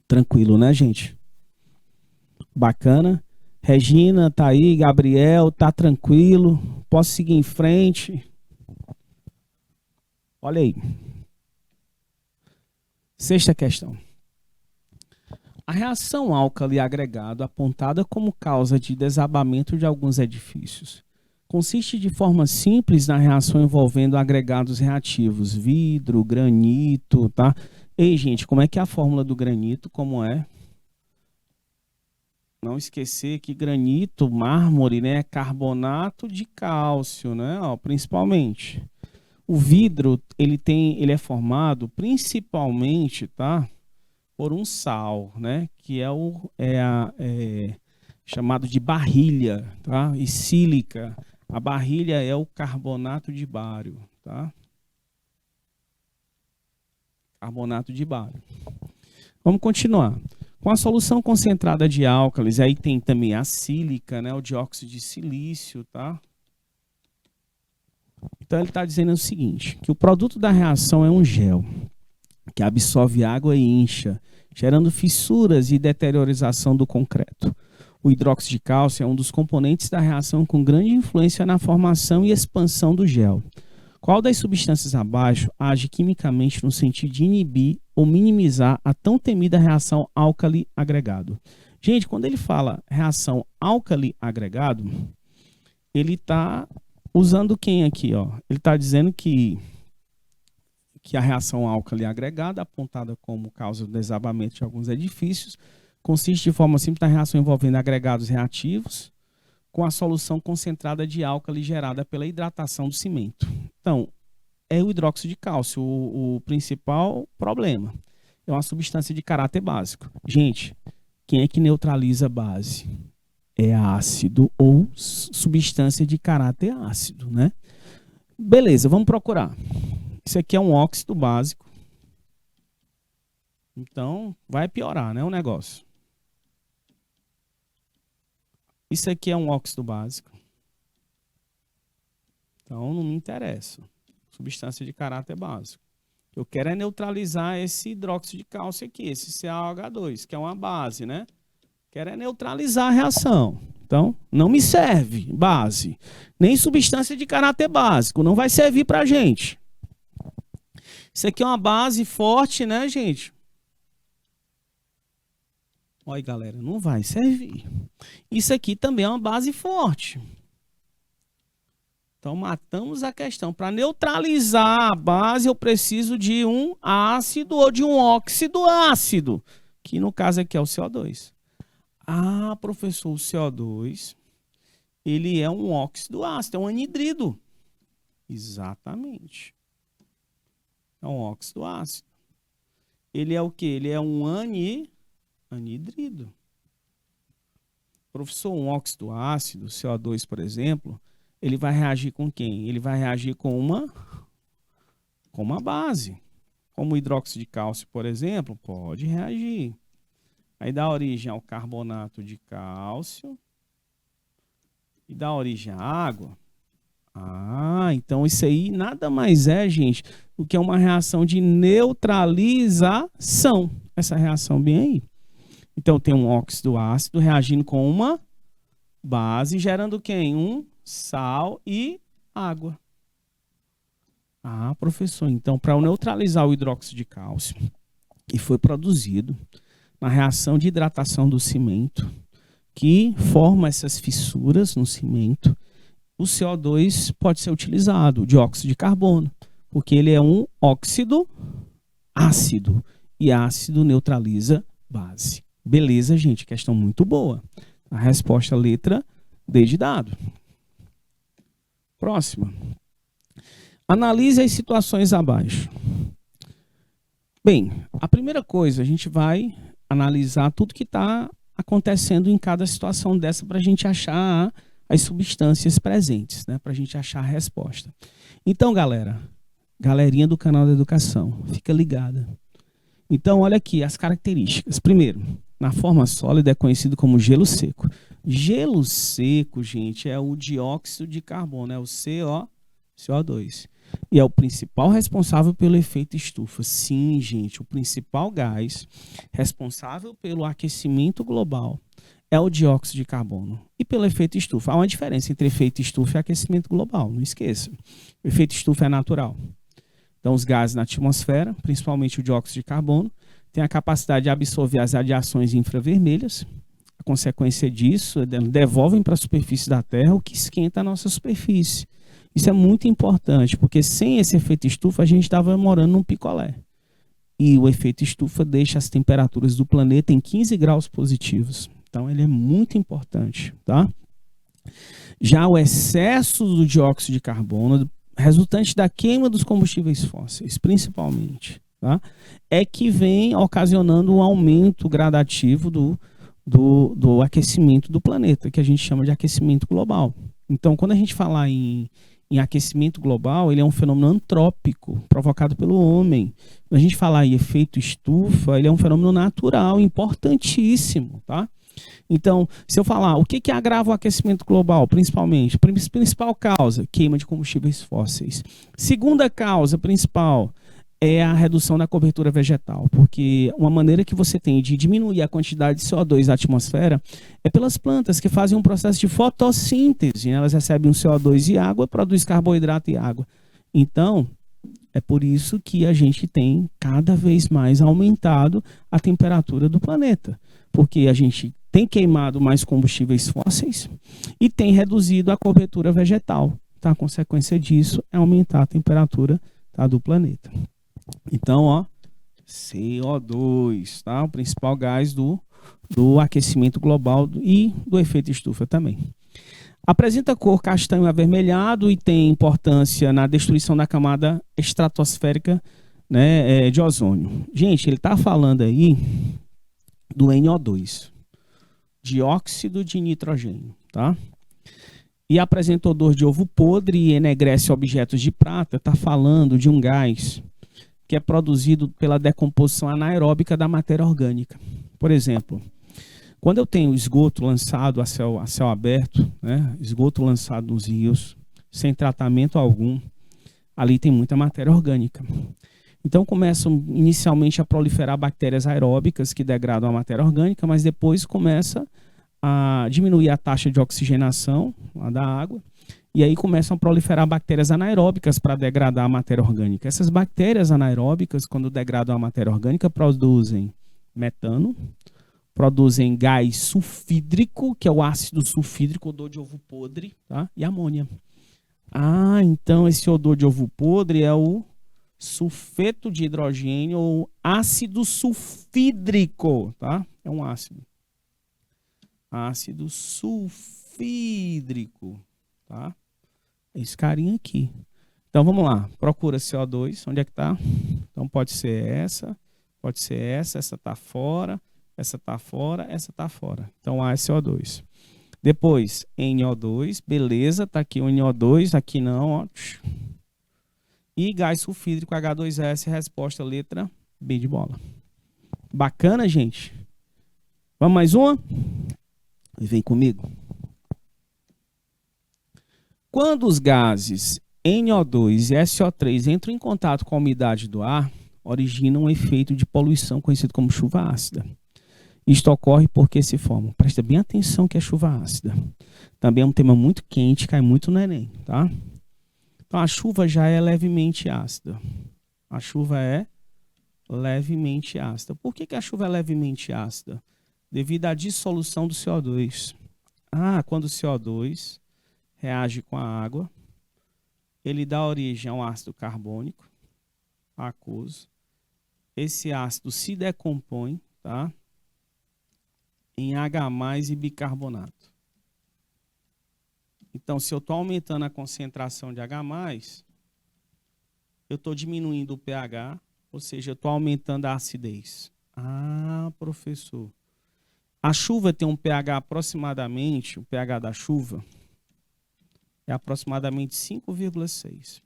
Tranquilo, né, gente? Bacana. Regina, tá aí. Gabriel, tá tranquilo. Posso seguir em frente? Olha aí. Sexta questão. A reação álcali agregado apontada como causa de desabamento de alguns edifícios consiste de forma simples na reação envolvendo agregados reativos, vidro, granito, tá? Ei, gente, como é que é a fórmula do granito? Como é? Não esquecer que granito, mármore, né, é carbonato de cálcio, né? Ó, principalmente. O vidro, ele é formado principalmente, tá? Por um sal, né? Que é chamado de barrilha, tá? E sílica. A barrilha é o carbonato de bário, tá? Carbonato de bário. Vamos continuar. Com a solução concentrada de álcalis, aí tem também a sílica, né? O dióxido de silício, tá? Então ele está dizendo o seguinte, que o produto da reação é um gel que absorve água e incha, gerando fissuras e deteriorização do concreto. O hidróxido de cálcio é um dos componentes da reação com grande influência na formação e expansão do gel. Qual das substâncias abaixo age quimicamente no sentido de inibir ou minimizar a tão temida reação álcali agregado? Gente, quando ele fala reação álcali agregado, ele está usando quem aqui? Ó? Ele está dizendo que a reação álcali agregada, apontada como causa do desabamento de alguns edifícios, consiste de forma simples na reação envolvendo agregados reativos com a solução concentrada de álcali gerada pela hidratação do cimento. Então, é o hidróxido de cálcio o principal problema. É uma substância de caráter básico. Gente, quem é que neutraliza a base? É ácido ou substância de caráter ácido, né? Beleza, vamos procurar. Isso aqui é um óxido básico. Então, vai piorar, né, o negócio. Isso aqui é um óxido básico. Então, não me interessa. Substância de caráter básico. Eu quero é neutralizar esse hidróxido de cálcio aqui, esse CaOH2, que é uma base, né? Quero é neutralizar a reação. Então, não me serve base. Nem substância de caráter básico. Não vai servir para a gente. Isso aqui é uma base forte, né, gente? Olha, galera, não vai servir. Isso aqui também é uma base forte. Então, matamos a questão. Para neutralizar a base, eu preciso de um ácido ou de um óxido ácido, que no caso aqui é o CO2. Ah, professor, o CO2, ele é um óxido ácido, é um anidrido. Exatamente. É um óxido ácido. Ele é o quê? Ele é um anidrido. Professor, um óxido ácido, CO2, por exemplo, ele vai reagir com quem? Ele vai reagir com uma base. Como o hidróxido de cálcio, por exemplo, pode reagir. Aí dá origem ao carbonato de cálcio e dá origem à água. Ah, então isso aí nada mais é, gente, do que uma reação de neutralização. Essa reação bem aí. Então tem um óxido ácido reagindo com uma base, gerando quem? Um sal e água. Ah, professor, então para neutralizar o hidróxido de cálcio, que foi produzido na reação de hidratação do cimento, que forma essas fissuras no cimento, o CO2 pode ser utilizado, o dióxido de carbono, porque ele é um óxido ácido, e ácido neutraliza base. Beleza, gente? Questão muito boa. A resposta letra D de dado. Próxima. Analise as situações abaixo. Bem, a primeira coisa, a gente vai analisar tudo que está acontecendo em cada situação dessa para a gente achar as substâncias presentes, né? Para a gente achar a resposta. Então, galerinha do canal da educação, fica ligada. Então, olha aqui as características. Primeiro, na forma sólida é conhecido como gelo seco. Gelo seco, gente, é o dióxido de carbono, é o CO2. E é o principal responsável pelo efeito estufa. Sim, gente, o principal gás responsável pelo aquecimento global é o dióxido de carbono. E pelo efeito estufa. Há uma diferença entre efeito estufa e aquecimento global, não esqueça. O efeito estufa é natural. Então, os gases na atmosfera, principalmente o dióxido de carbono, têm a capacidade de absorver as radiações infravermelhas. A consequência disso, devolvem para a superfície da Terra o que esquenta a nossa superfície. Isso é muito importante, porque sem esse efeito estufa, a gente estava morando num picolé. E o efeito estufa deixa as temperaturas do planeta em 15 graus positivos. Então, ele é muito importante, tá? Já o excesso do dióxido de carbono, resultante da queima dos combustíveis fósseis, principalmente, tá? É que vem ocasionando um aumento gradativo do aquecimento do planeta, que a gente chama de aquecimento global. Então, quando a gente falar em aquecimento global, ele é um fenômeno antrópico, provocado pelo homem. Quando a gente falar em efeito estufa, ele é um fenômeno natural, importantíssimo, tá? Então, se eu falar, o que agrava o aquecimento global, principalmente? Principal causa, queima de combustíveis fósseis. Segunda causa principal é a redução da cobertura vegetal, porque uma maneira que você tem de diminuir a quantidade de CO2 da atmosfera é pelas plantas que fazem um processo de fotossíntese, né? Elas recebem um CO2 e água, produzem carboidrato e água. Então, é por isso que a gente tem cada vez mais aumentado a temperatura do planeta, porque a gente tem queimado mais combustíveis fósseis e tem reduzido a cobertura vegetal. Tá? A consequência disso é aumentar a temperatura, tá, do planeta. Então, ó, CO2, tá? O principal gás do aquecimento global e do efeito estufa também. Apresenta cor castanho avermelhado e tem importância na destruição da camada estratosférica, né, de ozônio. Gente, ele está falando aí do NO2, dióxido de nitrogênio, tá? E apresenta odor de ovo podre e enegrece objetos de prata. Está falando de um gás que é produzido pela decomposição anaeróbica da matéria orgânica. Por exemplo, quando eu tenho esgoto lançado a céu aberto, né, esgoto lançado nos rios, sem tratamento algum, ali tem muita matéria orgânica. Então começam inicialmente a proliferar bactérias aeróbicas que degradam a matéria orgânica, mas depois começa a diminuir a taxa de oxigenação lá da água, e aí começam a proliferar bactérias anaeróbicas para degradar a matéria orgânica. Essas bactérias anaeróbicas, quando degradam a matéria orgânica, produzem metano, produzem gás sulfídrico, que é o ácido sulfídrico, odor de ovo podre, tá? E amônia. Ah, então esse odor de ovo podre é o sulfeto de hidrogênio ou ácido sulfídrico, tá? É um ácido. Ácido sulfídrico, tá? Esse carinha aqui. Então vamos lá, procura CO2, onde é que tá? Então pode ser essa essa tá fora, essa tá fora, essa tá fora. Então A é CO2. Depois, NO2, beleza, tá aqui o NO2, aqui não, ó. E gás sulfídrico H2S, resposta letra B de bola. Bacana, gente? Vamos mais uma? Vem comigo. Quando os gases NO2 e SO3 entram em contato com a umidade do ar, originam um efeito de poluição conhecido como chuva ácida. Isto ocorre porque se formam. Presta bem atenção que é chuva ácida. Também é um tema muito quente, cai muito no Enem, tá? Então a chuva já é levemente ácida. A chuva é levemente ácida. Por que a chuva é levemente ácida? Devido à dissolução do CO2. Quando o CO2 reage com a água, ele dá origem ao ácido carbônico, aquoso. Esse ácido se decompõe, tá? Em H+ e bicarbonato. Então, se eu estou aumentando a concentração de H+, eu estou diminuindo o pH, ou seja, eu estou aumentando a acidez. Professor. A chuva tem um pH aproximadamente, o pH da chuva é aproximadamente 5,6.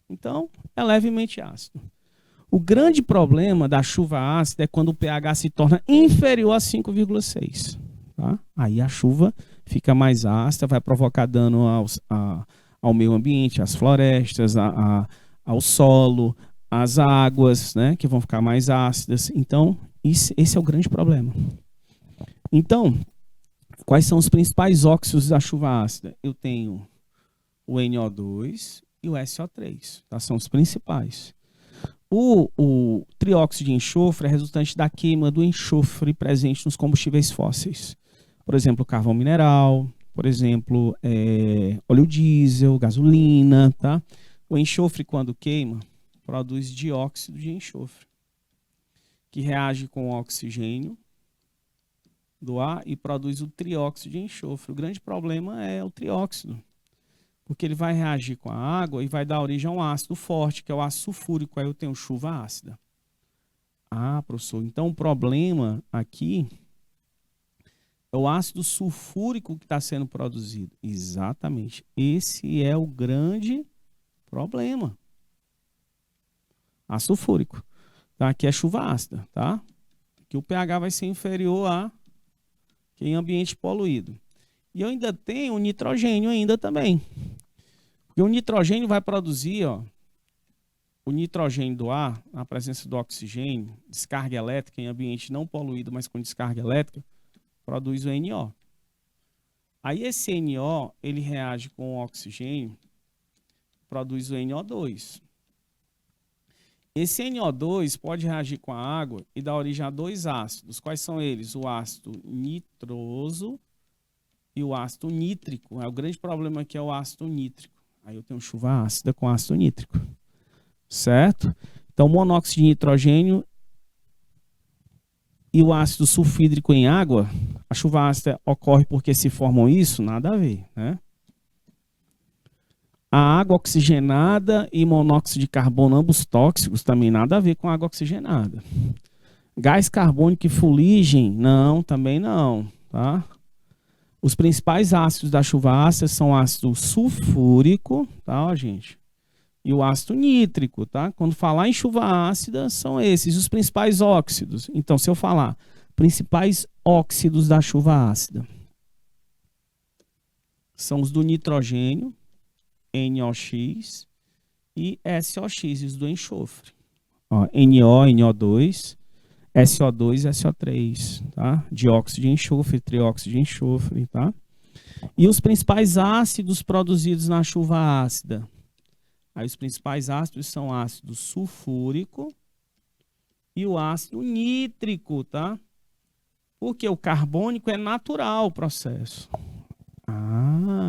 Então, é levemente ácido. O grande problema da chuva ácida é quando o pH se torna inferior a 5,6. Tá? Aí a chuva fica mais ácida, vai provocar dano ao meio ambiente, às florestas, ao solo, às águas, né, que vão ficar mais ácidas. Então, esse é o grande problema. Então, quais são os principais óxidos da chuva ácida? Eu tenho o NO2 e o SO3, tá? São os principais. O trióxido de enxofre é resultante da queima do enxofre presente nos combustíveis fósseis. Por exemplo, carvão mineral, por exemplo, óleo diesel, gasolina, tá? O enxofre, quando queima, produz dióxido de enxofre, que reage com o oxigênio do ar e produz o trióxido de enxofre. O grande problema é o trióxido, porque ele vai reagir com a água e vai dar origem a um ácido forte, que é o ácido sulfúrico. Aí eu tenho chuva ácida. Professor, então o problema aqui é o ácido sulfúrico que está sendo produzido. Exatamente. Esse é o grande problema. Ácido sulfúrico. Então aqui é chuva ácida, tá? Aqui o pH vai ser inferior a que em ambiente poluído. E eu ainda tenho o nitrogênio ainda também. Porque o nitrogênio vai produzir, ó, o nitrogênio do ar, na presença do oxigênio, descarga elétrica em ambiente não poluído, mas com descarga elétrica, produz o NO. Aí esse NO, ele reage com o oxigênio, produz o NO2. Esse NO2 pode reagir com a água e dar origem a dois ácidos. Quais são eles? O ácido nitroso e o ácido nítrico. O grande problema aqui é o ácido nítrico. Aí eu tenho chuva ácida com ácido nítrico. Certo? Então, monóxido de nitrogênio e o ácido sulfídrico em água, a chuva ácida ocorre porque se formam isso? Nada a ver, né? A água oxigenada e monóxido de carbono, ambos tóxicos, também nada a ver com água oxigenada. Gás carbônico e fuligem? Não, também não, tá? Os principais ácidos da chuva ácida são o ácido sulfúrico, tá, ó, gente? E o ácido nítrico, tá? Quando falar em chuva ácida, são esses os principais óxidos. Então, se eu falar principais óxidos da chuva ácida, são os do nitrogênio, NOx e SOx, os do enxofre. Ó, NO, NO2, SO2 e SO3, tá? Dióxido de enxofre, trióxido de enxofre, tá? E os principais ácidos produzidos na chuva ácida? Aí os principais ácidos são o ácido sulfúrico e o ácido nítrico, tá? Porque o carbônico é natural o processo.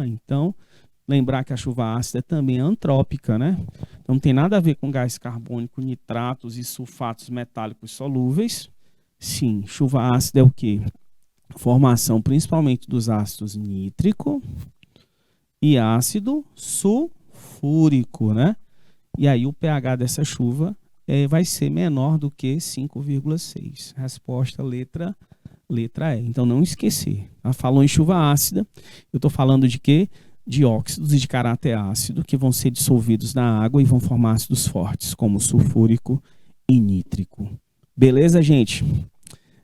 Então Lembrar que a chuva ácida é também antrópica, né? Então não tem nada a ver com gás carbônico, nitratos e sulfatos metálicos solúveis. Sim, chuva ácida é o quê? Formação principalmente dos ácidos nítrico e ácido sulfúrico, né? E aí o pH dessa chuva vai ser menor do que 5,6. Resposta letra E. Então não esquecer. Ela falou em chuva ácida. Eu estou falando de quê? De óxidos de caráter ácido que vão ser dissolvidos na água e vão formar ácidos fortes, como sulfúrico e nítrico. Beleza, gente?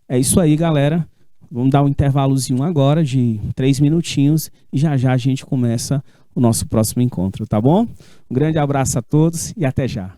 É isso aí, galera. Vamos dar um intervalozinho agora de 3 minutinhos e já já a gente começa o nosso próximo encontro, tá bom? Um grande abraço a todos e até já.